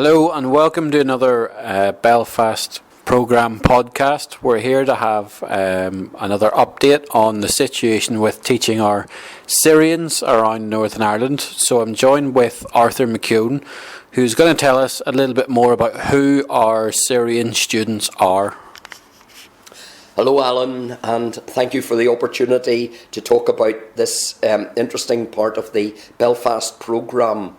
Hello and welcome to another Belfast Programme podcast. We're here to have another update on the situation with teaching our Syrians around Northern Ireland. So I'm joined with Arthur McKeown, who's going to tell us a little bit more about who our Syrian students are. Hello Alan, and thank you for the opportunity to talk about this interesting part of the Belfast Programme.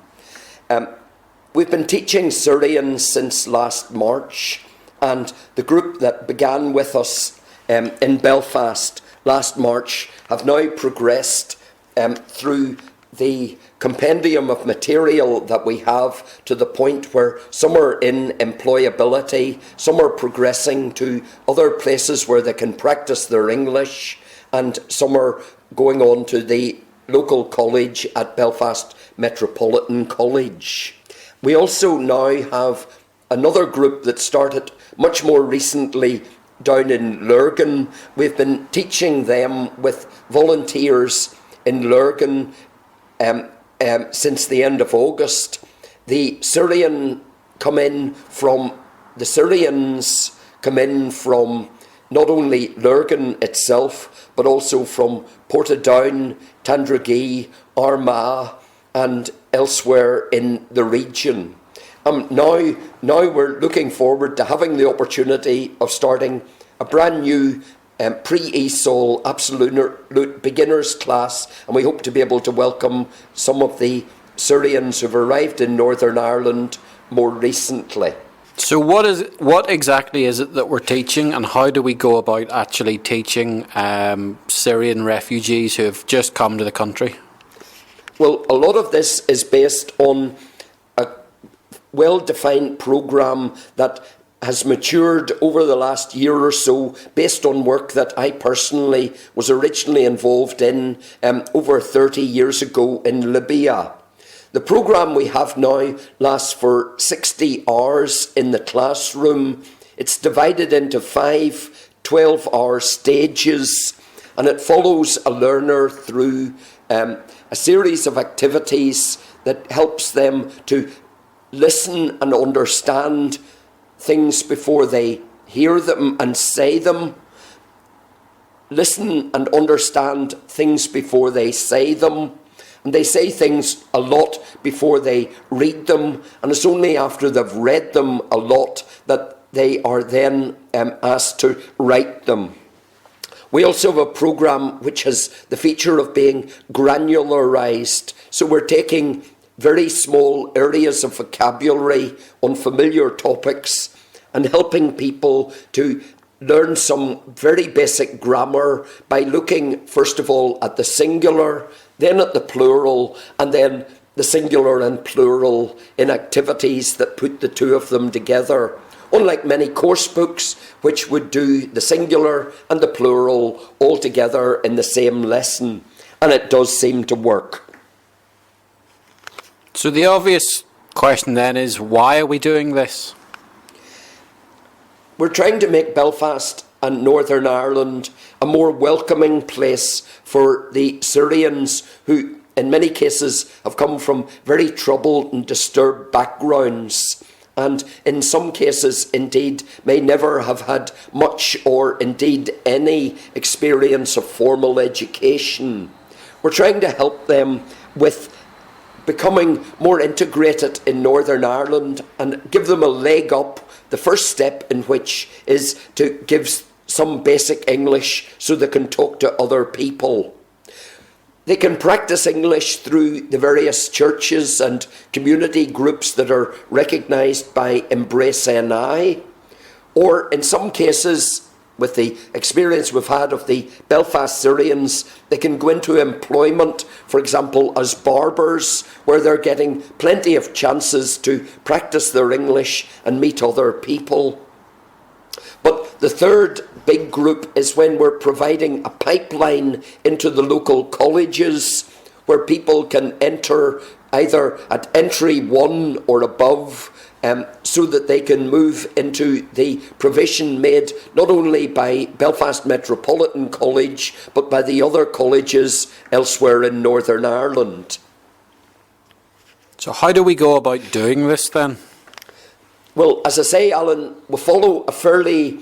We've been teaching Syrian since last March, and the group that began with us in Belfast last March have now progressed through the compendium of material that we have to the point where some are in employability, some are progressing to other places where they can practice their English, and some are going on to the local college at Belfast Metropolitan College. We also now have another group that started much more recently down in Lurgan. We've been teaching them with volunteers in Lurgan since the end of August. The Syrians come in from not only Lurgan itself, but also from Portadown, Tandragee, Armagh, and elsewhere in the region. Now we're looking forward to having the opportunity of starting a brand new pre-ESOL absolute beginners class, and we hope to be able to welcome some of the Syrians who've arrived in Northern Ireland more recently. So what exactly is it that we're teaching, and how do we go about actually teaching Syrian refugees who have just come to the country? Well, a lot of this is based on a well-defined programme that has matured over the last year or so, based on work that I personally was originally involved in over 30 years ago in Libya. The programme we have now lasts for 60 hours in the classroom. It's divided into 5 12-hour stages, and it follows a learner through a series of activities that helps them to listen and understand things before they hear them and say them. Listen and understand things before they say them. And they say things a lot before they read them. And it's only after they've read them a lot that they are then asked to write them. We also have a programme which has the feature of being granularised. So we're taking very small areas of vocabulary on familiar topics and helping people to learn some very basic grammar by looking first of all at the singular, then at the plural, and then the singular and plural in activities that put the two of them together. Unlike many course books which would do the singular and the plural all together in the same lesson. And it does seem to work. So the obvious question then is, why are we doing this? We're trying to make Belfast and Northern Ireland a more welcoming place for the Syrians who, in many cases, have come from very troubled and disturbed backgrounds, and in some cases, indeed, may never have had much or indeed any experience of formal education. We're trying to help them with becoming more integrated in Northern Ireland and give them a leg up, the first step in which is to give some basic English so they can talk to other people. They can practice English through the various churches and community groups that are recognised by Embrace NI, or in some cases, with the experience we've had of the Belfast Syrians, they can go into employment, for example, as barbers, where they're getting plenty of chances to practice their English and meet other people. But the third big group is when we're providing a pipeline into the local colleges where people can enter either at entry 1 or above, so that they can move into the provision made not only by Belfast Metropolitan College but by the other colleges elsewhere in Northern Ireland. So how do we go about doing this then? Well, as I say, Alan, we follow a fairly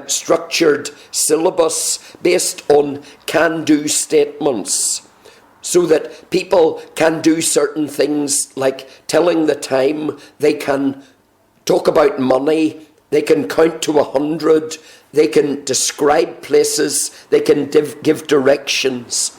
structured syllabus based on can-do statements, so that people can do certain things like telling the time, they can talk about money, they can count to 100, they can describe places, they can give directions.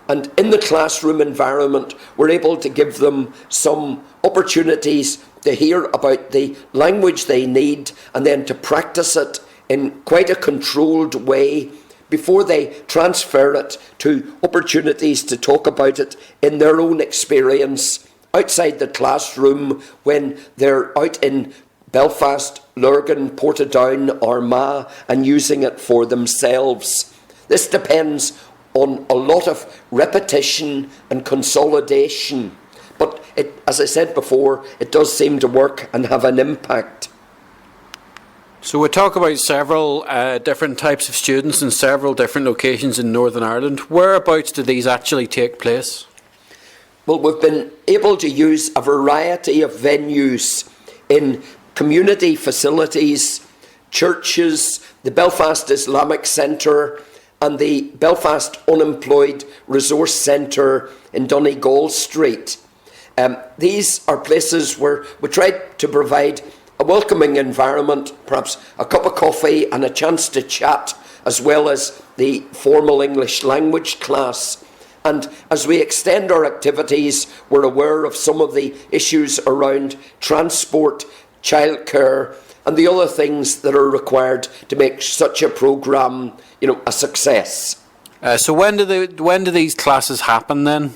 And in the classroom environment, we're able to give them some opportunities to hear about the language they need and then to practice it in quite a controlled way before they transfer it to opportunities to talk about it in their own experience outside the classroom when they're out in Belfast, Lurgan, Portadown, Armagh and using it for themselves. This depends on a lot of repetition and consolidation. But as I said before, it does seem to work and have an impact. So we talk about several different types of students in several different locations in Northern Ireland. Whereabouts do these actually take place? Well, we've been able to use a variety of venues in community facilities, churches, the Belfast Islamic Centre and the Belfast Unemployed Resource Centre in Donegal Street. These are places where we try to provide a welcoming environment, perhaps a cup of coffee and a chance to chat, as well as the formal English language class. And as we extend our activities, we're aware of some of the issues around transport, childcare, and the other things that are required to make such a programme, a success. So when do these classes happen then?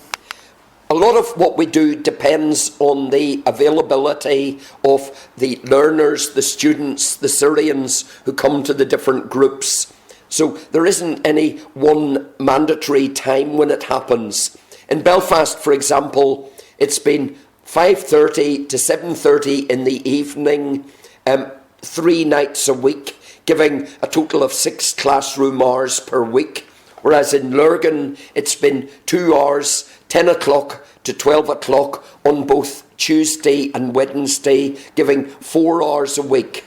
A lot of what we do depends on the availability of the learners, the students, the Syrians who come to the different groups. So there isn't any one mandatory time when it happens. In Belfast, for example, it's been 5:30 to 7:30 in the evening, 3 nights a week, giving a total of 6 classroom hours per week. Whereas in Lurgan, it's been 2 hours, 10 o'clock to 12 o'clock on both Tuesday and Wednesday, giving 4 hours a week.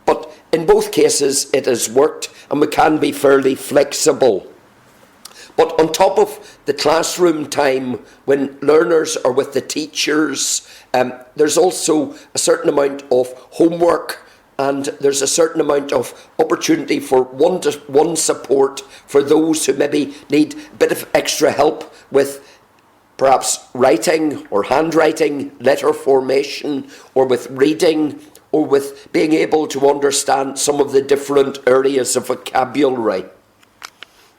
But in both cases, it has worked and we can be fairly flexible. But on top of the classroom time, when learners are with the teachers, there's also a certain amount of homework and there's a certain amount of opportunity for one-to-one support for those who maybe need a bit of extra help with perhaps writing or handwriting, letter formation, or with reading, or with being able to understand some of the different areas of vocabulary.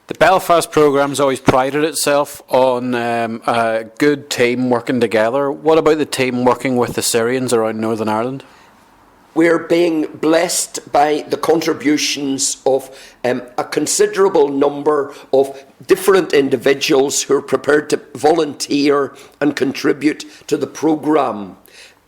The Belfast programme's always prided itself on a good team working together. What about the team working with the Syrians around Northern Ireland? We're being blessed by the contributions of a considerable number of different individuals who are prepared to volunteer and contribute to the programme.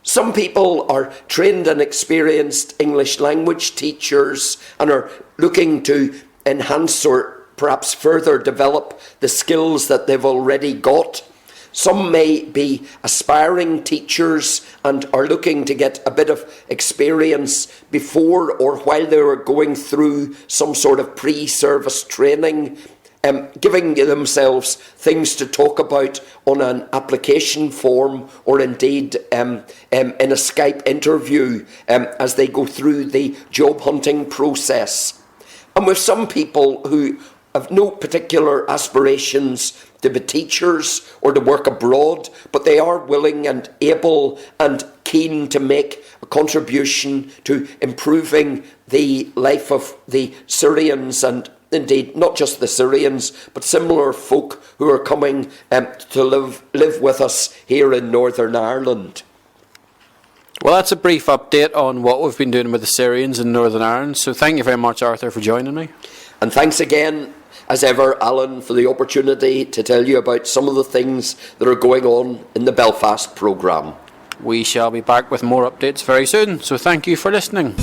Some people are trained and experienced English language teachers and are looking to enhance or perhaps further develop the skills that they've already got. Some may be aspiring teachers and are looking to get a bit of experience before or while they are going through some sort of pre-service training, giving themselves things to talk about on an application form or indeed in a Skype interview as they go through the job hunting process. And with some people who have no particular aspirations to be teachers or to work abroad, but they are willing and able and keen to make a contribution to improving the life of the Syrians and indeed not just the Syrians, but similar folk who are coming to live with us here in Northern Ireland. Well, that's a brief update on what we've been doing with the Syrians in Northern Ireland. So thank you very much, Arthur, for joining me. And thanks again, as ever, Alan, for the opportunity to tell you about some of the things that are going on in the Belfast programme. We shall be back with more updates very soon, so thank you for listening.